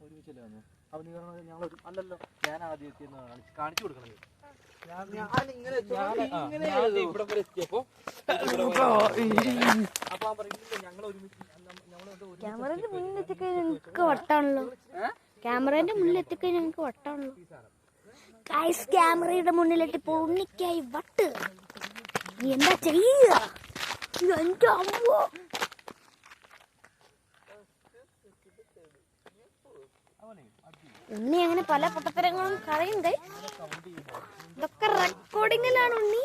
ഒരുമിച്ചല്ലേ വന്നു. അപ്പൊ നീ ഞങ്ങൾ അല്ലല്ലോ, ഞാൻ ആദ്യം എത്തിയെന്ന് കാണിച്ചു കൊടുക്കണം. ക്യാമറന്റെ മുന്നിൽ എത്തിക്കഴിഞ്ഞാൽ ഞങ്ങൾക്ക് വട്ടാണല്ലോ. ക്യാമറന്റെ മുന്നിൽ എത്തിക്കഴിഞ്ഞാൽ ഞങ്ങൾക്ക് വട്ടാണല്ലോ. ഗൈസ്, ക്യാമറയുടെ മുന്നിലെത്തിപ്പോ ഉണ്ണിക്കായി വട്ട്. നീ എന്താ ചെയ്യുക? എന്റെ അമ്മോ, ഉണ്ണി അങ്ങനെ പല പൊട്ടത്തരങ്ങളും കളയുന്നേ. ഇതൊക്കെ റെക്കോർഡിങ്ങിലാണ് ഉണ്ണി.